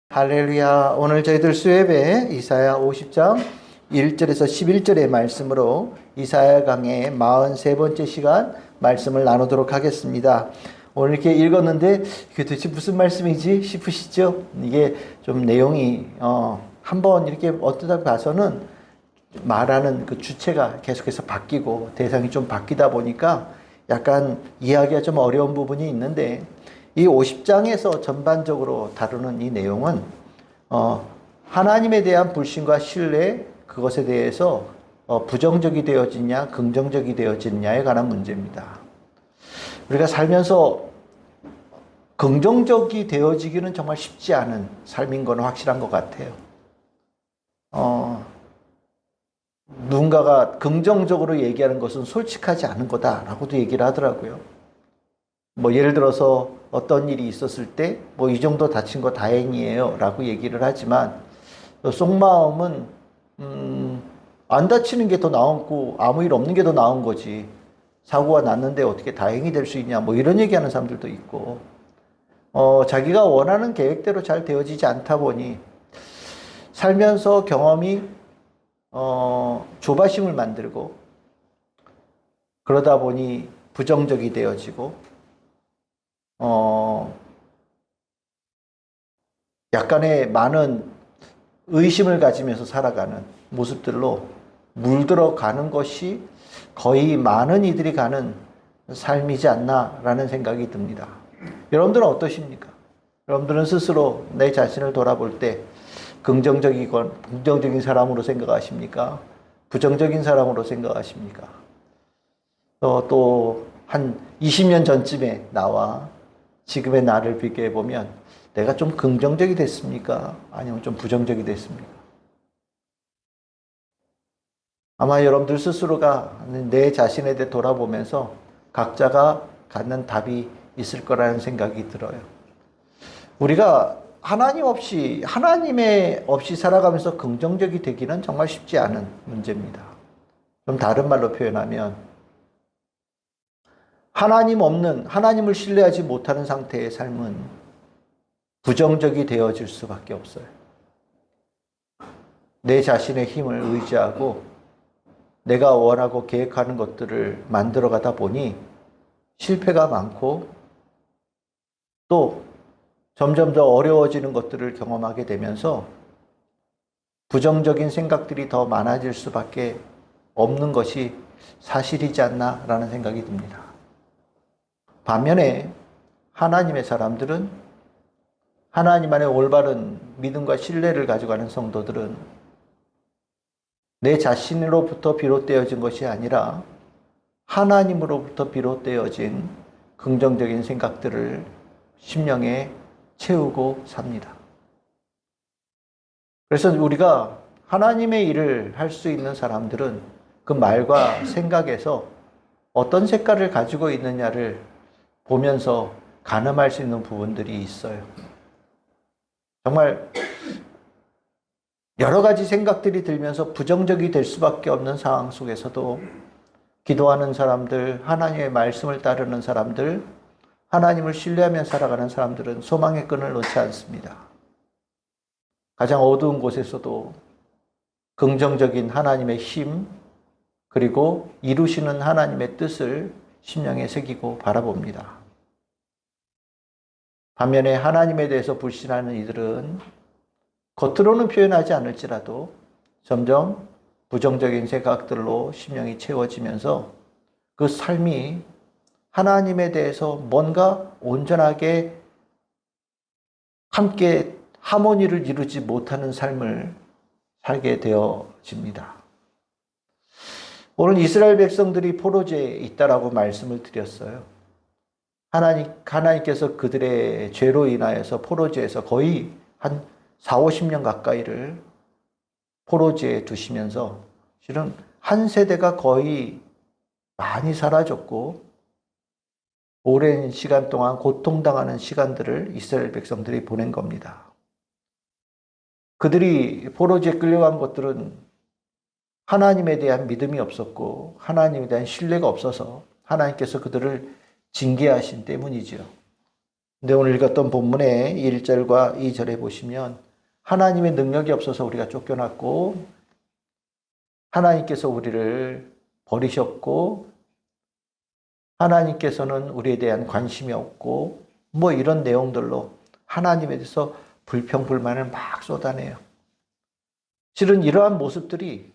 할렐루야. 오늘 저희들 수예배 이사야 50장 1절에서 11절의 말씀으로 이사야 강의 43번째 시간 말씀을 나누도록 하겠습니다. 오늘 이렇게 읽었는데 이게 도대체 무슨 말씀이지 싶으시죠? 이게 좀 내용이 한번 이렇게 어떠다 봐서는 말하는 그 주체가 계속해서 바뀌고 대상이 좀 바뀌다 보니까 약간 이해하기가 좀 어려운 부분이 있는데, 이 50장에서 전반적으로 다루는 이 내용은 하나님에 대한 불신과 신뢰, 그것에 대해서 부정적이 되어지냐 긍정적이 되어지느냐에 관한 문제입니다. 우리가 살면서 긍정적이 되어지기는 정말 쉽지 않은 삶인 건 확실한 것 같아요. 누군가가 긍정적으로 얘기하는 것은 솔직하지 않은 거다라고도 얘기를 하더라고요. 예를 들어서 어떤 일이 있었을 때 이 정도 다친 거 다행이에요 라고 얘기를 하지만, 속마음은 안 다치는 게 더 나았고 아무 일 없는 게 더 나은 거지, 사고가 났는데 어떻게 다행이 될 수 있냐, 이런 얘기하는 사람들도 있고, 자기가 원하는 계획대로 잘 되어지지 않다 보니 살면서 경험이 조바심을 만들고, 그러다 보니 부정적이 되어지고, 약간의 많은 의심을 가지면서 살아가는 모습들로 물들어가는 것이 거의 많은 이들이 가는 삶이지 않나라는 생각이 듭니다. 여러분들은 어떠십니까? 여러분들은 스스로 내 자신을 돌아볼 때 긍정적이건 긍정적인 사람으로 생각하십니까? 부정적인 사람으로 생각하십니까? 또 한 20년 전쯤에 나와 지금의 나를 비교해 보면 내가 좀 긍정적이 됐습니까? 아니면 좀 부정적이 됐습니까? 아마 여러분들 스스로가 내 자신에 대해 돌아보면서 각자가 갖는 답이 있을 거라는 생각이 들어요. 우리가 하나님에 없이 살아가면서 긍정적이 되기는 정말 쉽지 않은 문제입니다. 좀 다른 말로 표현하면, 하나님을 신뢰하지 못하는 상태의 삶은 부정적이 되어질 수밖에 없어요. 내 자신의 힘을 의지하고 내가 원하고 계획하는 것들을 만들어가다 보니 실패가 많고, 또 점점 더 어려워지는 것들을 경험하게 되면서 부정적인 생각들이 더 많아질 수밖에 없는 것이 사실이지 않나라는 생각이 듭니다. 반면에 하나님의 사람들은, 하나님 안에 올바른 믿음과 신뢰를 가져가는 성도들은 내 자신으로부터 비롯되어진 것이 아니라 하나님으로부터 비롯되어진 긍정적인 생각들을 심령에 채우고 삽니다. 그래서 우리가 하나님의 일을 할 수 있는 사람들은 그 말과 생각에서 어떤 색깔을 가지고 있느냐를 보면서 가늠할 수 있는 부분들이 있어요. 정말 여러 가지 생각들이 들면서 부정적이 될 수밖에 없는 상황 속에서도 기도하는 사람들, 하나님의 말씀을 따르는 사람들, 하나님을 신뢰하며 살아가는 사람들은 소망의 끈을 놓지 않습니다. 가장 어두운 곳에서도 긍정적인 하나님의 힘, 그리고 이루시는 하나님의 뜻을 심령에 새기고 바라봅니다. 반면에 하나님에 대해서 불신하는 이들은 겉으로는 표현하지 않을지라도 점점 부정적인 생각들로 심령이 채워지면서 그 삶이 하나님에 대해서 뭔가 온전하게 함께 하모니를 이루지 못하는 삶을 살게 되어집니다. 오늘 이스라엘 백성들이 포로제에 있다라고 말씀을 드렸어요. 하나님께서 그들의 죄로 인하여서 포로제에서 거의 한 4, 50년 가까이를 포로제에 두시면서 실은 한 세대가 거의 많이 사라졌고, 오랜 시간 동안 고통당하는 시간들을 이스라엘 백성들이 보낸 겁니다. 그들이 포로제에 끌려간 것들은 하나님에 대한 믿음이 없었고 하나님에 대한 신뢰가 없어서 하나님께서 그들을 징계하신 때문이죠. 근데 오늘 읽었던 본문의 1절과 2절에 보시면 하나님의 능력이 없어서 우리가 쫓겨났고 하나님께서 우리를 버리셨고 하나님께서는 우리에 대한 관심이 없고 뭐 이런 내용들로 하나님에 대해서 불평불만을 막 쏟아내요. 실은 이러한 모습들이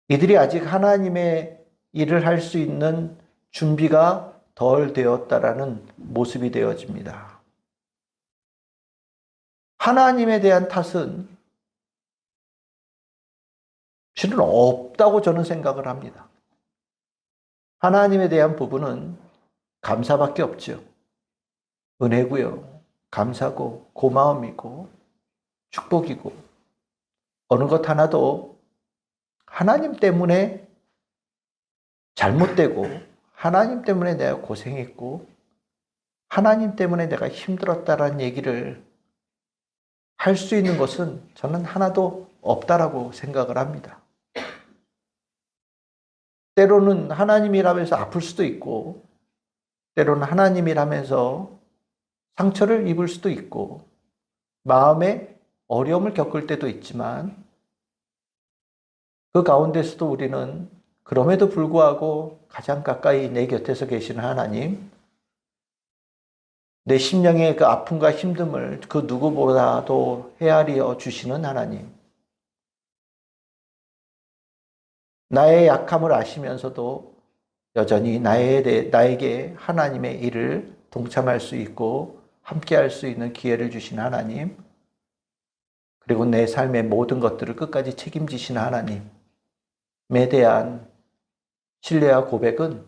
이들이 아직 하나님의 일을 할 수 있는 준비가 덜 되었다라는 모습이 되어집니다. 하나님에 대한 탓은 실은 없다고 저는 생각을 합니다. 하나님에 대한 부분은 감사밖에 없죠. 은혜고요. 감사고 고마움이고 축복이고 어느 것 하나도 하나님 때문에 잘못되고 하나님 때문에 내가 고생했고 하나님 때문에 내가 힘들었다라는 얘기를 할 수 있는 것은 저는 하나도 없다라고 생각을 합니다. 때로는 하나님이라면서 아플 수도 있고 때로는 하나님이라면서 상처를 입을 수도 있고 마음에 어려움을 겪을 때도 있지만 그 가운데서도 우리는 그럼에도 불구하고 가장 가까이 내 곁에서 계시는 하나님, 내 심령의 그 아픔과 힘듦을 그 누구보다도 헤아려 주시는 하나님, 나의 약함을 아시면서도 여전히 나에게 하나님의 일을 동참할 수 있고 함께할 수 있는 기회를 주신 하나님, 그리고 내 삶의 모든 것들을 끝까지 책임지신 하나님에 대한 신뢰와 고백은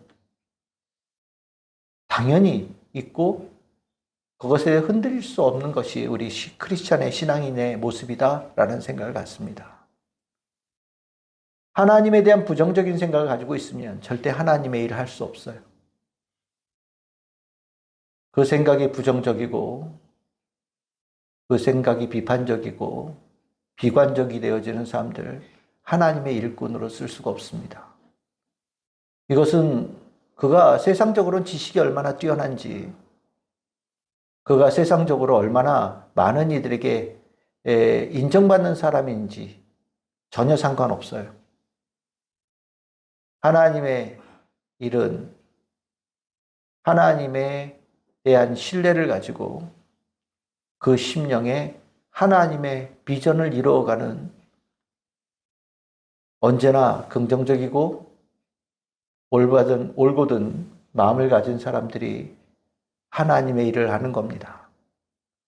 당연히 있고 그것에 흔들릴 수 없는 것이 우리 크리스찬의 신앙인의 모습이다라는 생각을 갖습니다. 하나님에 대한 부정적인 생각을 가지고 있으면 절대 하나님의 일을 할 수 없어요. 그 생각이 부정적이고 그 생각이 비판적이고 비관적이 되어지는 사람들 하나님의 일꾼으로 쓸 수가 없습니다. 이것은 그가 세상적으로는 지식이 얼마나 뛰어난지 그가 세상적으로 얼마나 많은 이들에게 인정받는 사람인지 전혀 상관없어요. 하나님의 일은 하나님에 대한 신뢰를 가지고 그 심령에 하나님의 비전을 이루어가는 언제나 긍정적이고 올곧은 마음을 가진 사람들이 하나님의 일을 하는 겁니다.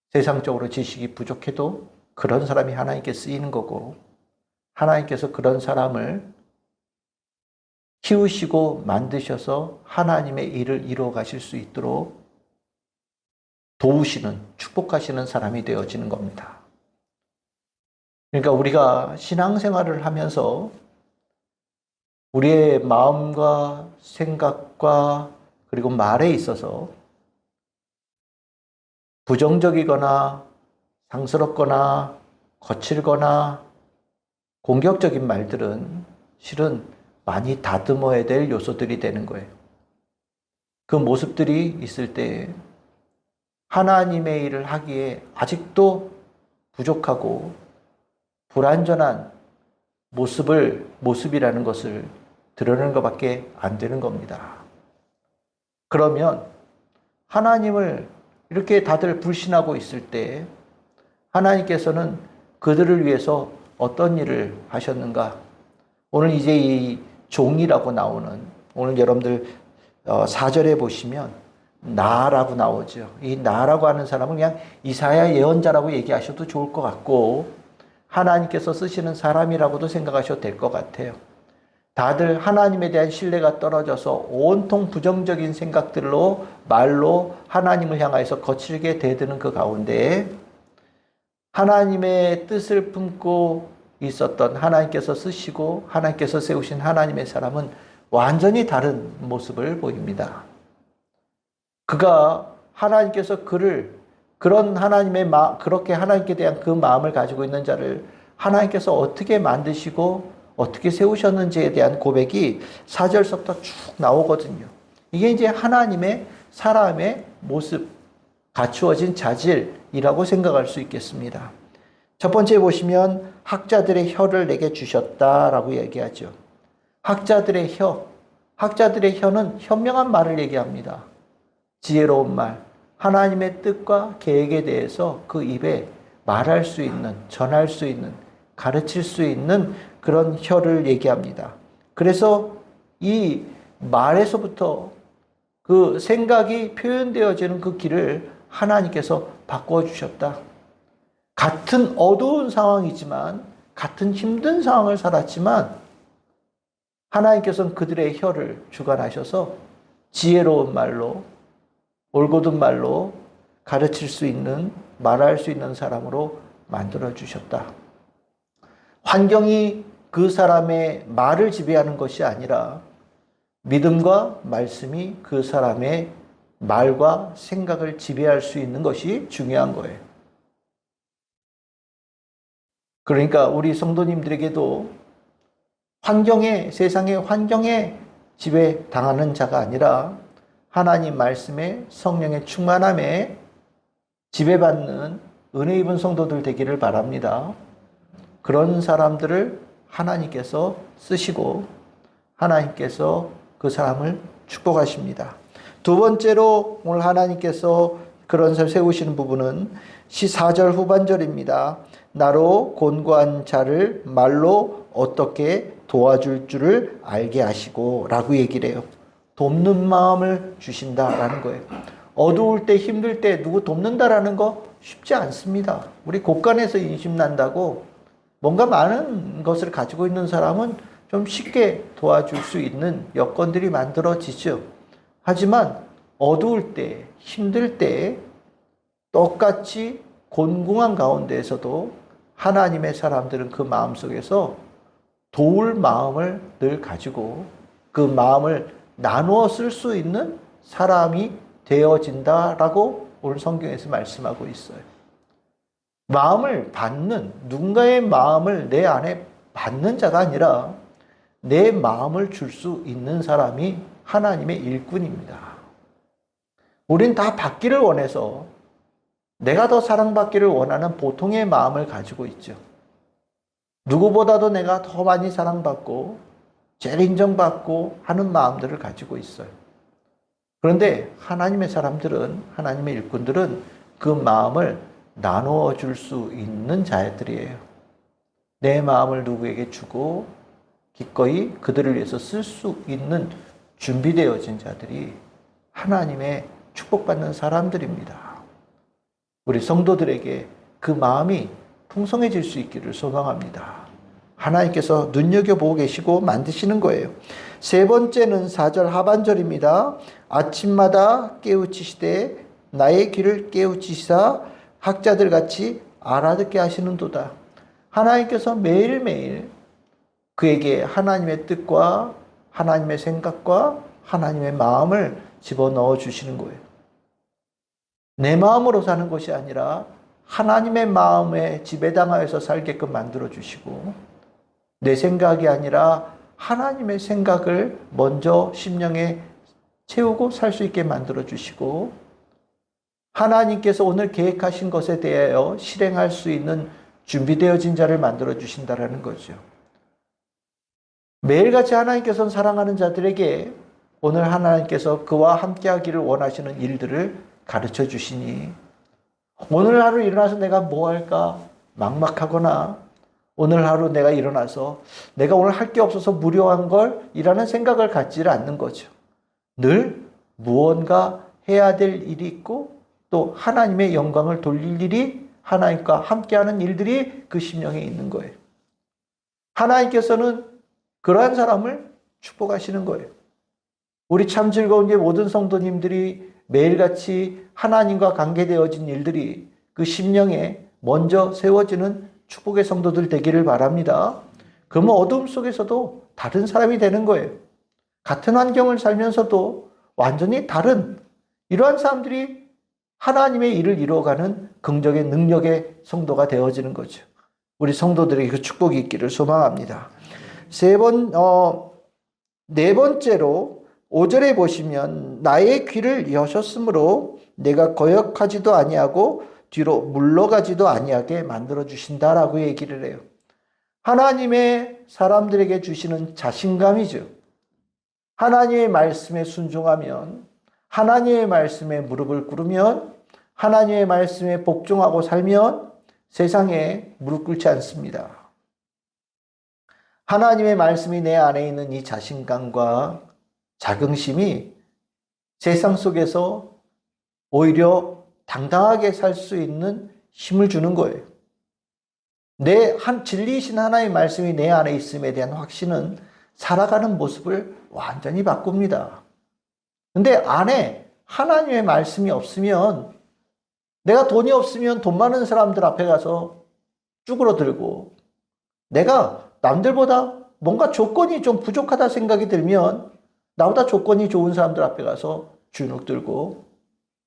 세상적으로 지식이 부족해도 그런 사람이 하나님께 쓰이는 거고 하나님께서 그런 사람을 키우시고 만드셔서 하나님의 일을 이루어 가실 수 있도록 도우시는, 축복하시는 사람이 되어지는 겁니다. 그러니까 우리가 신앙생활을 하면서 우리의 마음과 생각과 그리고 말에 있어서 부정적이거나 상스럽거나 거칠거나 공격적인 말들은 실은 많이 다듬어야 될 요소들이 되는 거예요. 그 모습들이 있을 때 하나님의 일을 하기에 아직도 부족하고 불완전한 모습이라는 것을 드러내는 것밖에 안 되는 겁니다. 그러면 하나님을 이렇게 다들 불신하고 있을 때 하나님께서는 그들을 위해서 어떤 일을 하셨는가? 오늘 이제 이 종이라고 나오는 오늘 여러분들 4절에 보시면 나라고 나오죠. 이 나라고 하는 사람은 그냥 이사야 예언자라고 얘기하셔도 좋을 것 같고 하나님께서 쓰시는 사람이라고도 생각하셔도 될 것 같아요. 다들 하나님에 대한 신뢰가 떨어져서 온통 부정적인 생각들로 말로 하나님을 향하여서 거칠게 대드는 그 가운데 하나님의 뜻을 품고 있었던 하나님께서 쓰시고 하나님께서 세우신 하나님의 사람은 완전히 다른 모습을 보입니다. 그가 하나님께서 그런 그렇게 하나님께 대한 그 마음을 가지고 있는 자를 하나님께서 어떻게 만드시고 어떻게 세우셨는지에 대한 고백이 4절서부터 쭉 나오거든요. 이게 이제 하나님의 사람의 모습, 갖추어진 자질이라고 생각할 수 있겠습니다. 첫 번째 보시면 학자들의 혀를 내게 주셨다라고 얘기하죠. 학자들의 혀는 현명한 말을 얘기합니다. 지혜로운 말, 하나님의 뜻과 계획에 대해서 그 입에 말할 수 있는, 전할 수 있는, 가르칠 수 있는 그런 혀를 얘기합니다. 그래서 이 말에서부터 그 생각이 표현되어지는 그 길을 하나님께서 바꿔주셨다. 같은 어두운 상황이지만, 같은 힘든 상황을 살았지만, 하나님께서는 그들의 혀를 주관하셔서 지혜로운 말로, 올곧은 말로 가르칠 수 있는, 말할 수 있는 사람으로 만들어주셨다. 환경이 그 사람의 말을 지배하는 것이 아니라 믿음과 말씀이 그 사람의 말과 생각을 지배할 수 있는 것이 중요한 거예요. 그러니까 우리 성도님들에게도 세상의 환경에 지배당하는 자가 아니라 하나님 말씀에 성령의 충만함에 지배받는 은혜 입은 성도들 되기를 바랍니다. 그런 사람들을 하나님께서 쓰시고 하나님께서 그 사람을 축복하십니다. 두 번째로 오늘 하나님께서 그런 사람 세우시는 부분은 4절 후반절입니다. 나로 곤고한 자를 말로 어떻게 도와줄 줄을 알게 하시고 라고 얘기를 해요. 돕는 마음을 주신다라는 거예요. 어두울 때 힘들 때 누구 돕는다라는 거 쉽지 않습니다. 우리 곳간에서 인심난다고 뭔가 많은 것을 가지고 있는 사람은 좀 쉽게 도와줄 수 있는 여건들이 만들어지죠. 하지만 어두울 때, 힘들 때 똑같이 곤궁한 가운데에서도 하나님의 사람들은 그 마음속에서 도울 마음을 늘 가지고 그 마음을 나누어 쓸 수 있는 사람이 되어진다라고 오늘 성경에서 말씀하고 있어요. 마음을 받는, 누군가의 마음을 내 안에 받는 자가 아니라 내 마음을 줄 수 있는 사람이 하나님의 일꾼입니다. 우린 다 받기를 원해서 내가 더 사랑받기를 원하는 보통의 마음을 가지고 있죠. 누구보다도 내가 더 많이 사랑받고 제일 인정받고 하는 마음들을 가지고 있어요. 그런데 하나님의 사람들은, 하나님의 일꾼들은 그 마음을 나누어 줄 수 있는 자들이에요. 내 마음을 누구에게 주고 기꺼이 그들을 위해서 쓸 수 있는 준비되어진 자들이 하나님의 축복받는 사람들입니다. 우리 성도들에게 그 마음이 풍성해질 수 있기를 소망합니다. 하나님께서 눈여겨보고 계시고 만드시는 거예요. 세 번째는 4절 하반절입니다. 아침마다 깨우치시되 나의 귀를 깨우치시사 학자들 같이 알아듣게 하시는도다. 하나님께서 매일매일 그에게 하나님의 뜻과 하나님의 생각과 하나님의 마음을 집어넣어 주시는 거예요. 내 마음으로 사는 것이 아니라 하나님의 마음에 지배당하여서 살게끔 만들어 주시고, 내 생각이 아니라 하나님의 생각을 먼저 심령에 채우고 살 수 있게 만들어 주시고, 하나님께서 오늘 계획하신 것에 대하여 실행할 수 있는 준비되어진 자를 만들어 주신다라는 거죠. 매일같이 하나님께서는 사랑하는 자들에게 오늘 하나님께서 그와 함께하기를 원하시는 일들을 가르쳐 주시니, 오늘 하루 일어나서 내가 뭐 할까 막막하거나, 오늘 하루 내가 일어나서 내가 오늘 할 게 없어서 무료한 걸 이라는 생각을 갖지를 않는 거죠. 늘 무언가 해야 될 일이 있고 또 하나님의 영광을 돌릴 일이, 하나님과 함께하는 일들이 그 심령에 있는 거예요. 하나님께서는 그러한 사람을 축복하시는 거예요. 우리 참 즐거운 게 모든 성도님들이 매일같이 하나님과 관계되어진 일들이 그 심령에 먼저 세워지는 축복의 성도들 되기를 바랍니다. 그러면 어둠 속에서도 다른 사람이 되는 거예요. 같은 환경을 살면서도 완전히 다른 이러한 사람들이 하나님의 일을 이루어가는 긍정의 능력의 성도가 되어지는 거죠. 우리 성도들에게 그 축복이 있기를 소망합니다. 네 번째로 5절에 보시면 나의 귀를 여셨으므로 내가 거역하지도 아니하고 뒤로 물러가지도 아니하게 만들어 주신다라고 얘기를 해요. 하나님의 사람들에게 주시는 자신감이죠. 하나님의 말씀에 순종하면, 하나님의 말씀에 무릎을 꿇으면, 하나님의 말씀에 복종하고 살면 세상에 무릎 꿇지 않습니다. 하나님의 말씀이 내 안에 있는 이 자신감과 자긍심이 세상 속에서 오히려 당당하게 살 수 있는 힘을 주는 거예요. 진리이신 하나님의 말씀이 내 안에 있음에 대한 확신은 살아가는 모습을 완전히 바꿉니다. 근데 안에 하나님의 말씀이 없으면, 내가 돈이 없으면 돈 많은 사람들 앞에 가서 쭈그러들고, 내가 남들보다 뭔가 조건이 좀 부족하다 생각이 들면 나보다 조건이 좋은 사람들 앞에 가서 주눅 들고,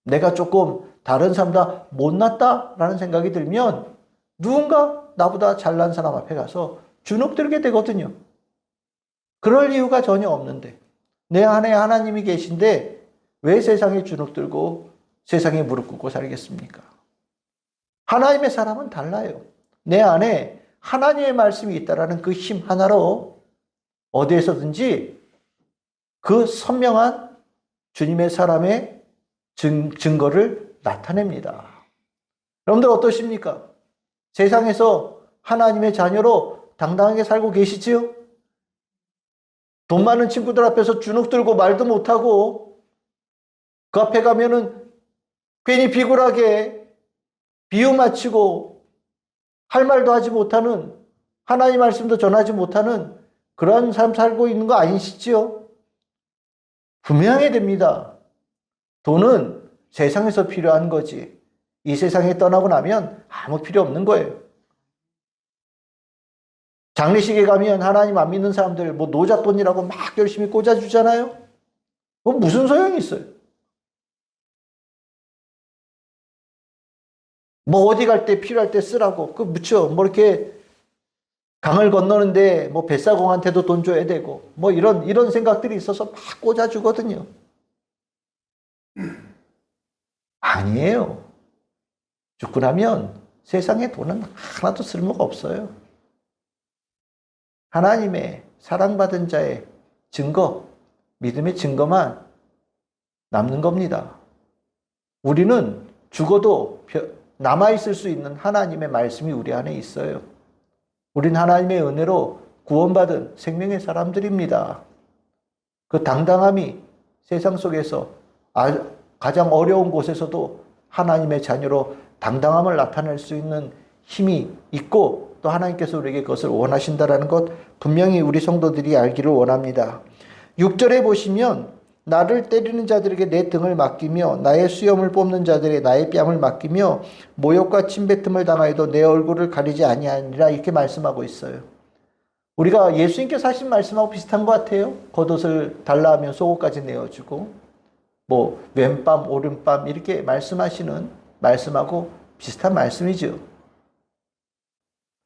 내가 조금 다른 사람보다 못났다라는 생각이 들면 누군가 나보다 잘난 사람 앞에 가서 주눅 들게 되거든요. 그럴 이유가 전혀 없는데, 내 안에 하나님이 계신데 왜 세상에 주눅 들고 세상에 무릎 꿇고 살겠습니까? 하나님의 사람은 달라요. 내 안에 하나님의 말씀이 있다라는 그 힘 하나로 어디에서든지 그 선명한 주님의 사람의 증거를 나타냅니다. 여러분들 어떠십니까? 세상에서 하나님의 자녀로 당당하게 살고 계시지요? 돈 많은 친구들 앞에서 주눅 들고 말도 못하고, 그 앞에 가면은 괜히 비굴하게 비유 마치고 할 말도 하지 못하는, 하나님 말씀도 전하지 못하는 그러한 삶 살고 있는 거 아니시지요? 분명해야 됩니다. 돈은 세상에서 필요한 거지, 이 세상에 떠나고 나면 아무 필요 없는 거예요. 장례식에 가면 하나님 안 믿는 사람들 뭐 노잣돈이라고 막 열심히 꽂아주잖아요. 그건 무슨 소용이 있어요? 뭐 어디 갈 때 필요할 때 쓰라고 그 묻혀 뭐 이렇게 강을 건너는데 뭐 뱃사공한테도 돈 줘야 되고 뭐 이런 생각들이 있어서 막 꽂아주거든요. 아니에요. 죽고 나면 세상에 돈은 하나도 쓸모가 없어요. 하나님의 사랑받은 자의 증거, 믿음의 증거만 남는 겁니다. 우리는 죽어도 남아있을 수 있는 하나님의 말씀이 우리 안에 있어요. 우린 하나님의 은혜로 구원받은 생명의 사람들입니다. 그 당당함이 세상 속에서 가장 어려운 곳에서도 하나님의 자녀로 당당함을 나타낼 수 있는 힘이 있고, 또 하나님께서 우리에게 그것을 원하신다는 것 분명히 우리 성도들이 알기를 원합니다. 6절에 보시면 나를 때리는 자들에게 내 등을 맡기며 나의 수염을 뽑는 자들에게 나의 뺨을 맡기며 모욕과 침뱉음을 당하여도 내 얼굴을 가리지 아니하니라, 이렇게 말씀하고 있어요. 우리가 예수님께서 하신 말씀하고 비슷한 것 같아요. 겉옷을 달라 하면 속옷까지 내어주고, 뭐 왼뺨 오른뺨 이렇게 말씀하시는 말씀하고 비슷한 말씀이죠.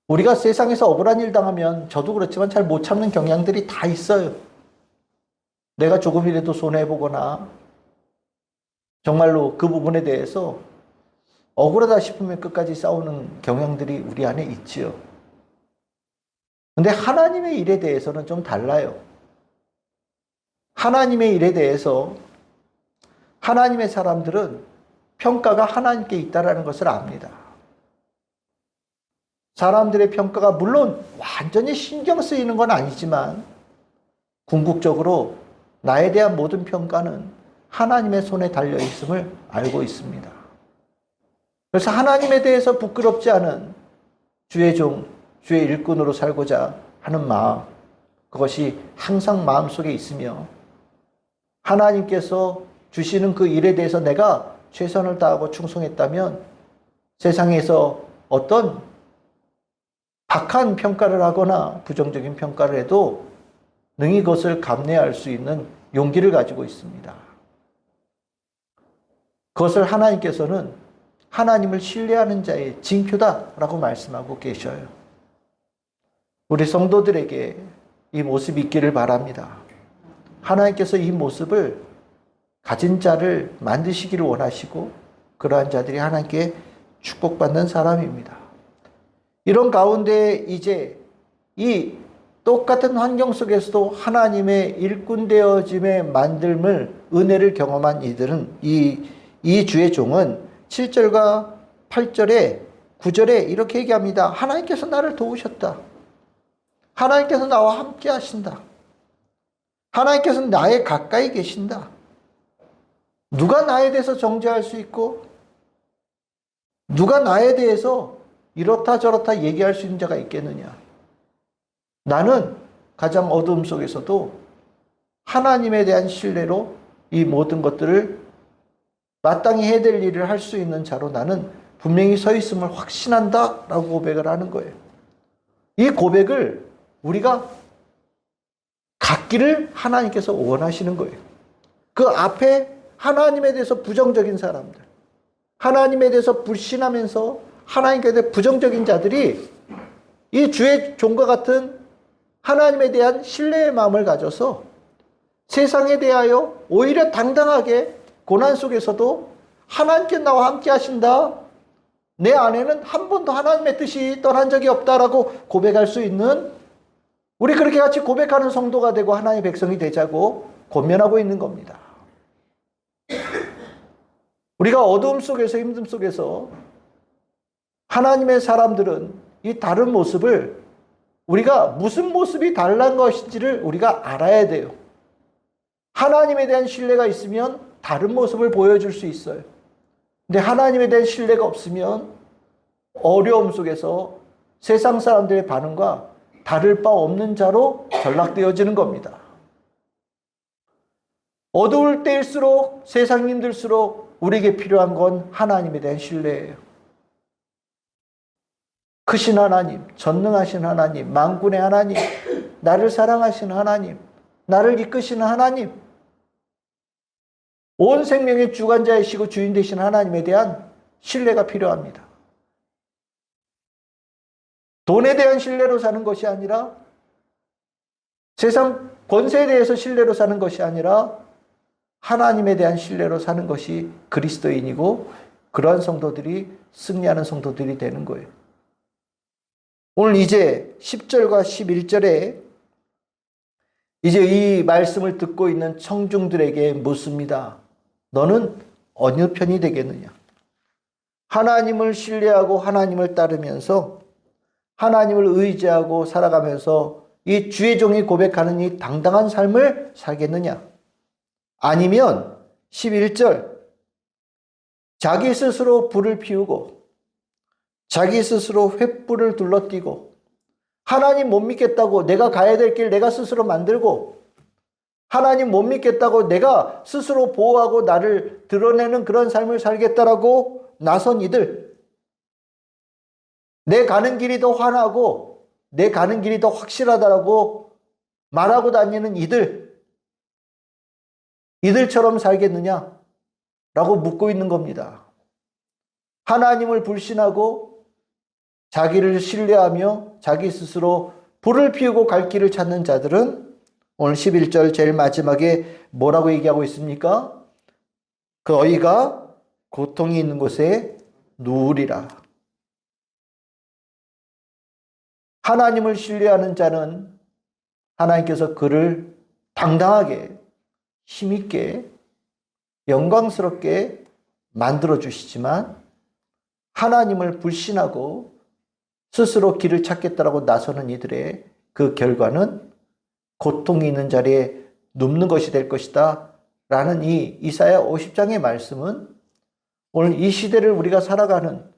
우리가 세상에서 억울한 일 당하면 저도 그렇지만 잘 못 참는 경향들이 다 있어요. 내가 조금이라도 손해보거나 정말로 그 부분에 대해서 억울하다 싶으면 끝까지 싸우는 경향들이 우리 안에 있지요. 근데 하나님의 일에 대해서는 좀 달라요. 하나님의 일에 대해서 하나님의 사람들은 평가가 하나님께 있다는 것을 압니다. 사람들의 평가가 물론 완전히 신경 쓰이는 건 아니지만 궁극적으로 나에 대한 모든 평가는 하나님의 손에 달려 있음을 알고 있습니다. 그래서 하나님에 대해서 부끄럽지 않은 주의 종, 주의 일꾼으로 살고자 하는 마음, 그것이 항상 마음속에 있으며 하나님께서 주시는 그 일에 대해서 내가 최선을 다하고 충성했다면 세상에서 어떤 박한 평가를 하거나 부정적인 평가를 해도 능히 그것을 감내할 수 있는 용기를 가지고 있습니다. 그것을 하나님께서는 하나님을 신뢰하는 자의 징표다라고 말씀하고 계셔요. 우리 성도들에게 이 모습이 있기를 바랍니다. 하나님께서 이 모습을 가진 자를 만드시기를 원하시고 그러한 자들이 하나님께 축복받는 사람입니다. 이런 가운데 이제 이 똑같은 환경 속에서도 하나님의 일꾼 되어짐의 만듦을 은혜를 경험한 이들은 이 주의 종은 7절과 8절에 9절에 이렇게 얘기합니다. 하나님께서 나를 도우셨다. 하나님께서 나와 함께 하신다. 하나님께서 나에 가까이 계신다. 누가 나에 대해서 정죄할 수 있고 누가 나에 대해서 이렇다 저렇다 얘기할 수 있는 자가 있겠느냐. 나는 가장 어두움 속에서도 하나님에 대한 신뢰로 이 모든 것들을 마땅히 해야 될 일을 할 수 있는 자로 나는 분명히 서 있음을 확신한다 라고 고백을 하는 거예요. 이 고백을 우리가 갖기를 하나님께서 원하시는 거예요. 그 앞에 하나님에 대해서 부정적인 사람들, 하나님에 대해서 불신하면서 하나님께 대해 부정적인 자들이 이 주의 종과 같은 하나님에 대한 신뢰의 마음을 가져서 세상에 대하여 오히려 당당하게 고난 속에서도 하나님께 나와 함께 하신다. 내 안에는 한 번도 하나님의 뜻이 떠난 적이 없다라고 고백할 수 있는, 우리 그렇게 같이 고백하는 성도가 되고 하나님의 백성이 되자고 권면하고 있는 겁니다. 우리가 어두움 속에서 힘듦 속에서 하나님의 사람들은 이 다른 모습을 우리가 무슨 모습이 달란 것인지를 우리가 알아야 돼요. 하나님에 대한 신뢰가 있으면 다른 모습을 보여줄 수 있어요. 근데 하나님에 대한 신뢰가 없으면 어려움 속에서 세상 사람들의 반응과 다를 바 없는 자로 전락되어지는 겁니다. 어두울 때일수록 세상이 힘들수록 우리에게 필요한 건 하나님에 대한 신뢰예요. 크신 하나님, 전능하신 하나님, 만군의 하나님, 나를 사랑하시는 하나님, 나를 이끄시는 하나님, 온 생명의 주관자이시고 주인 되신 하나님에 대한 신뢰가 필요합니다. 돈에 대한 신뢰로 사는 것이 아니라, 세상 권세에 대해서 신뢰로 사는 것이 아니라 하나님에 대한 신뢰로 사는 것이 그리스도인이고 그러한 성도들이 승리하는 성도들이 되는 거예요. 오늘 이제 10절과 11절에 이제 이 말씀을 듣고 있는 청중들에게 묻습니다. 너는 어느 편이 되겠느냐? 하나님을 신뢰하고 하나님을 따르면서 하나님을 의지하고 살아가면서 이 주의 종이 고백하는 이 당당한 삶을 살겠느냐? 아니면 11절 자기 스스로 불을 피우고 자기 스스로 횃불을 둘러띠고 하나님 못 믿겠다고 내가 가야 될 길 내가 스스로 만들고 하나님 못 믿겠다고 내가 스스로 보호하고 나를 드러내는 그런 삶을 살겠다라고 나선 이들, 내 가는 길이 더 환하고 내 가는 길이 더 확실하다라고 말하고 다니는 이들처럼 살겠느냐? 라고 묻고 있는 겁니다. 하나님을 불신하고 자기를 신뢰하며 자기 스스로 불을 피우고 갈 길을 찾는 자들은 오늘 11절 제일 마지막에 뭐라고 얘기하고 있습니까? 너희가 고통이 있는 곳에 누우리라. 하나님을 신뢰하는 자는 하나님께서 그를 당당하게 힘있게 영광스럽게 만들어 주시지만 하나님을 불신하고 스스로 길을 찾겠다라고 나서는 이들의 그 결과는 고통이 있는 자리에 눕는 것이 될 것이다 라는 이 이사야 50장의 말씀은 오늘 이 시대를 우리가 살아가는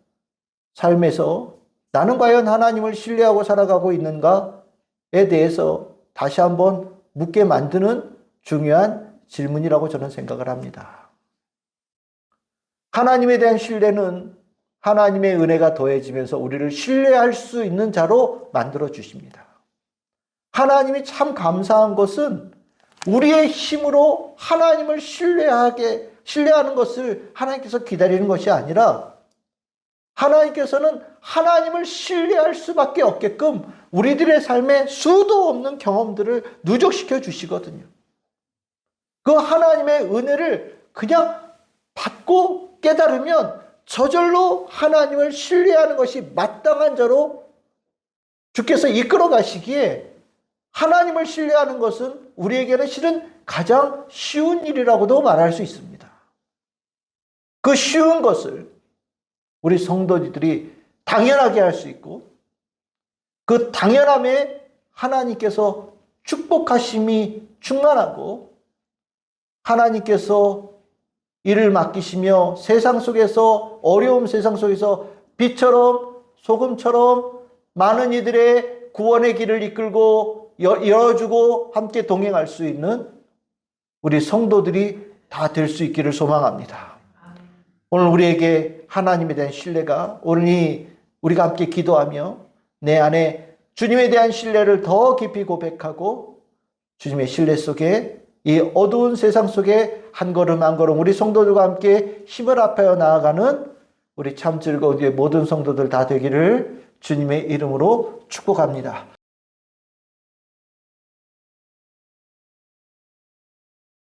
삶에서 나는 과연 하나님을 신뢰하고 살아가고 있는가에 대해서 다시 한번 묻게 만드는 중요한 질문이라고 저는 생각을 합니다. 하나님에 대한 신뢰는 하나님의 은혜가 더해지면서 우리를 신뢰할 수 있는 자로 만들어 주십니다. 하나님이 참 감사한 것은 우리의 힘으로 하나님을 신뢰하는 것을 하나님께서 기다리는 것이 아니라 하나님께서는 하나님을 신뢰할 수밖에 없게끔 우리들의 삶에 수도 없는 경험들을 누적시켜 주시거든요. 그 하나님의 은혜를 그냥 받고 깨달으면 저절로 하나님을 신뢰하는 것이 마땅한 자로 주께서 이끌어 가시기에 하나님을 신뢰하는 것은 우리에게는 실은 가장 쉬운 일이라고도 말할 수 있습니다. 그 쉬운 것을 우리 성도들이 당연하게 할 수 있고 그 당연함에 하나님께서 축복하심이 충만하고 하나님께서 이를 맡기시며 세상 속에서 어려움 세상 속에서 빛처럼 소금처럼 많은 이들의 구원의 길을 이끌고 열어주고 함께 동행할 수 있는 우리 성도들이 다 될 수 있기를 소망합니다. 오늘 우리에게 하나님에 대한 신뢰가 오늘 우리가 함께 기도하며 내 안에 주님에 대한 신뢰를 더 깊이 고백하고 주님의 신뢰 속에 이 어두운 세상 속에 한 걸음 한 걸음 우리 성도들과 함께 힘을 합하여 나아가는 우리 참 즐거운 우리의 모든 성도들 다 되기를 주님의 이름으로 축복합니다.